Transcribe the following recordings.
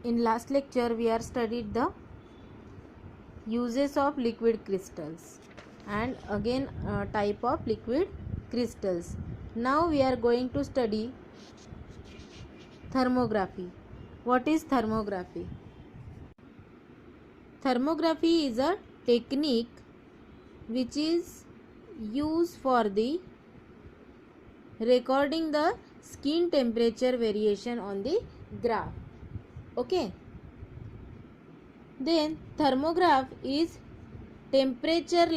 In last lecture we are studied the uses of liquid crystals and again type of liquid crystals. Now we are going to study thermography. What is thermography? Thermography is a technique which is used for the recording the skin temperature variation on the graph. Okay. Then thermograph is temperature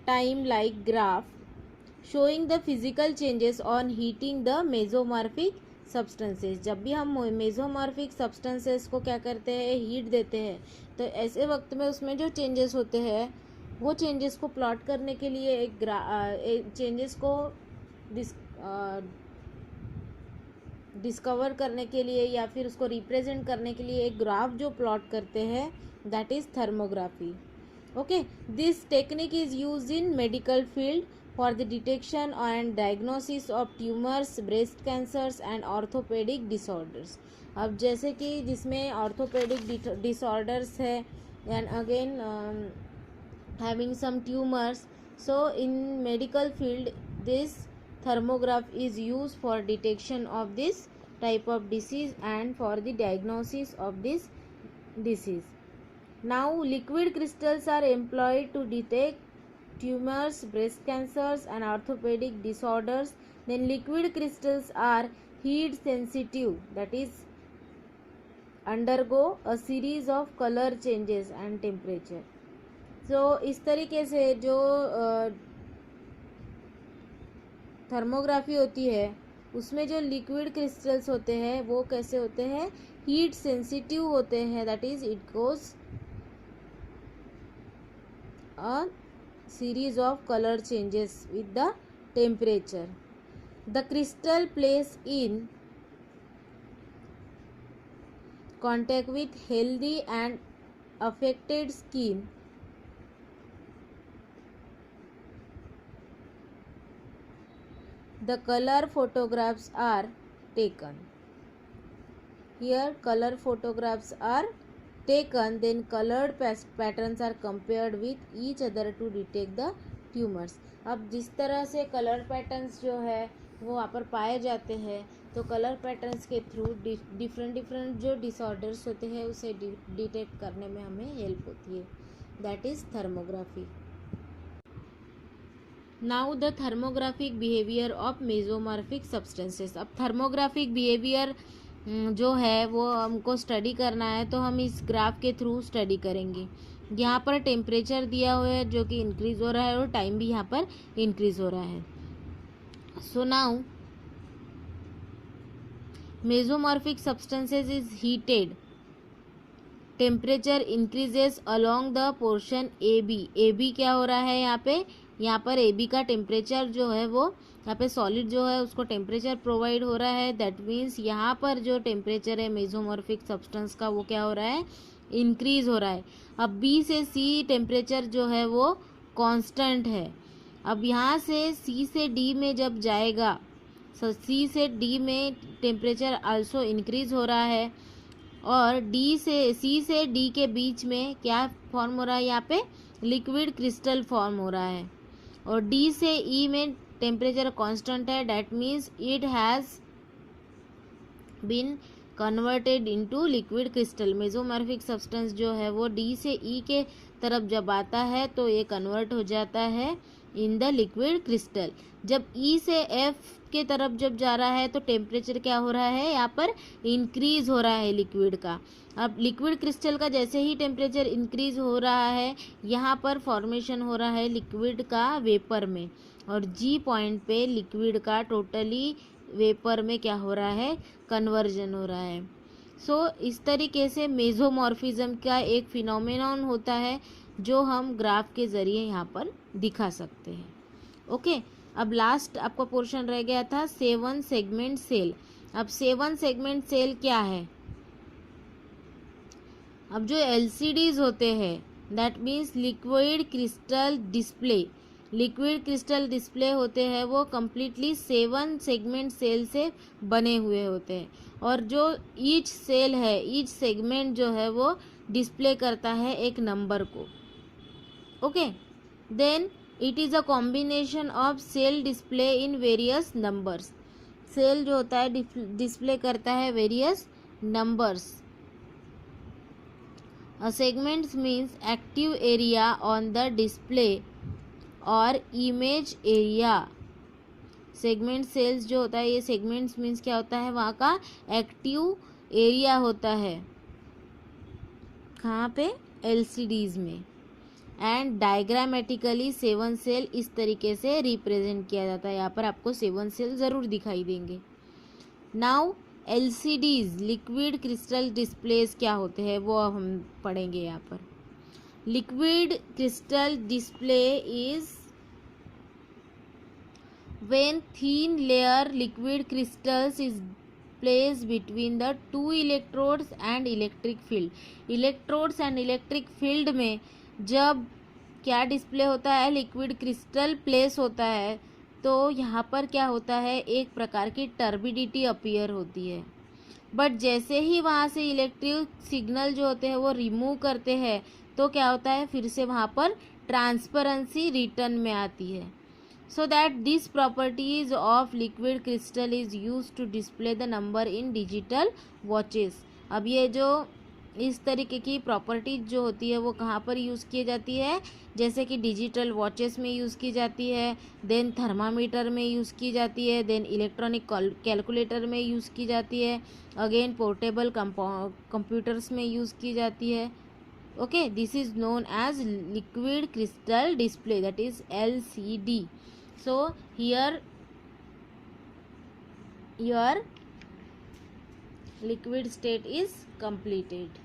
time like graph showing the physical changes on heating the mesomorphic substances. जब भी हम mesomorphic substances को क्या करते हैं, heat देते हैं, तो ऐसे वक्त में उसमें जो चेंजेस होते हैं वो चेंजेस को प्लॉट करने के लिए एक चेंजेस को डिस्कवर करने के लिए या फिर उसको रिप्रेजेंट करने के लिए एक ग्राफ जो प्लॉट करते हैं, that is thermography. Okay, this technique is used in medical field for the detection and diagnosis of tumors, breast cancers and orthopedic disorders. अब जैसे कि जिसमें orthopedic disorders है and again having some tumors, so in medical field this thermograph is used for detection of this type of disease and for the diagnosis of this disease. Now liquid crystals are employed to detect tumors, breast cancers and orthopedic disorders. Then liquid crystals are heat sensitive, that is undergo a series of color changes and temperature. So इस तरीके से जो thermography होती है उसमें जो liquid crystals होते हैं वो कैसे होते हैं, हीट सेंसिटिव होते हैं, that is it goes a series of color changes with the temperature. The crystal placed in contact with healthy and affected skin the color photographs are taken. Here color photographs are taken, then colored patterns are compared with each other to detect the tumors. अब जिस तरह से colour patterns जो है वो वहाँ पर पाए जाते हैं, तो कलर पैटर्न्स के थ्रू डिफरेंट जो डिसऑर्डर्स होते हैं उसे डिटेक्ट करने में हमें हेल्प होती है, that is thermography. Now the thermographic behaviour of mesomorphic substances. अब थर्मोग्राफिक बिहेवियर जो है वो हमको स्टडी करना है तो हम इस ग्राफ के थ्रू स्टडी करेंगे. यहाँ पर टेम्परेचर दिया हुआ है जो कि इंक्रीज हो रहा है और टाइम भी यहाँ पर इंक्रीज हो रहा है. So now mesomorphic substances is heated, temperature increases along the portion A B क्या हो रहा है यहाँ पर ए बी का टेम्परेचर जो है वो यहाँ पे सॉलिड जो है उसको टेम्परेचर प्रोवाइड हो रहा है. दैट मीन्स यहाँ पर जो टेम्परेचर है मेसोमॉर्फिक सब्सटेंस का वो क्या हो रहा है, इंक्रीज हो रहा है. अब बी से सी टेम्परेचर जो है वो कांस्टेंट है. अब यहाँ से सी से डी में जब जाएगा, सी से डी में टेम्परेचर आल्सो इंक्रीज हो रहा है और सी से डी के बीच में क्या फॉर्म हो रहा है, यहाँ पे लिक्विड क्रिस्टल फॉर्म हो रहा है. और डी से ई में टेम्परेचर कांस्टेंट है, that means it has been converted into liquid crystal. Mesomorphic substance जो है वो डी से ई के तरफ जब आता है तो ये कन्वर्ट हो जाता है इन द लिक्विड क्रिस्टल. जब ई से एफ के तरफ जब जा रहा है तो टेम्परेचर क्या हो रहा है, यहाँ पर इंक्रीज हो रहा है लिक्विड का. अब लिक्विड क्रिस्टल का जैसे ही टेम्परेचर इंक्रीज हो रहा है यहाँ पर फॉर्मेशन हो रहा है लिक्विड का वेपर में, और जी पॉइंट पे लिक्विड का टोटली वेपर में क्या हो रहा है, कन्वर्जन हो रहा है. सो इस तरीके से मेसोमॉर्फिज्म का एक फिनोमेनॉन होता है जो हम ग्राफ के ज़रिए यहाँ पर दिखा सकते हैं. ओके, अब लास्ट आपका पोर्शन रह गया था 7 सेगमेंट सेल. अब 7 सेगमेंट सेल क्या है, अब जो LCDs होते हैं that means liquid crystal display, liquid crystal display होते हैं वो कम्प्लीटली 7 सेगमेंट सेल से बने हुए होते हैं, और जो ईच सेल है, ईच सेगमेंट जो है वो डिस्प्ले करता है एक नंबर को. Okay, then it is a combination of cell display in various numbers. Cell जो होता है डिस्प्ले करता है various numbers. A segment means active area on the display और image area. सेगमेंट सेल्स जो होता है, ये सेगमेंट्स मीन्स क्या होता है, वहाँ का एक्टिव एरिया होता है. कहाँ पे? LCDs में. एंड डायग्रामेटिकली 7 सेल इस तरीके से रिप्रेजेंट किया जाता है. यहाँ पर आपको 7 सेल ज़रूर दिखाई देंगे. Now LCDs liquid crystal displace क्या होते हैं वो हम पढ़ेंगे यहाँ पर. Liquid crystal display is when thin layer liquid crystals is placed between the two electrodes and electric field. Electrodes and electric field में जब क्या डिस्प्ले होता है, लिक्विड क्रिस्टल प्लेस होता है, तो यहाँ पर क्या होता है, एक प्रकार की टर्बिडिटी अपीयर होती है. बट जैसे ही वहाँ से इलेक्ट्रिक सिग्नल जो होते हैं वो रिमूव करते हैं, तो क्या होता है, फिर से वहाँ पर ट्रांसपेरेंसी रिटर्न में आती है. So that this properties of liquid crystal is used to display the number in digital watches. अब ये जो इस तरीके की प्रॉपर्टीज जो होती है वो कहाँ पर यूज़ की जाती है, जैसे कि डिजिटल वॉचेस में यूज़ की जाती है, देन थर्मामीटर में यूज़ की जाती है, देन इलेक्ट्रॉनिक कैलकुलेटर में यूज़ की जाती है, अगेन पोर्टेबल कंप्यूटर्स में यूज़ की जाती है. Okay, this is known as liquid crystal display, that is LCD. So here your liquid state is completed.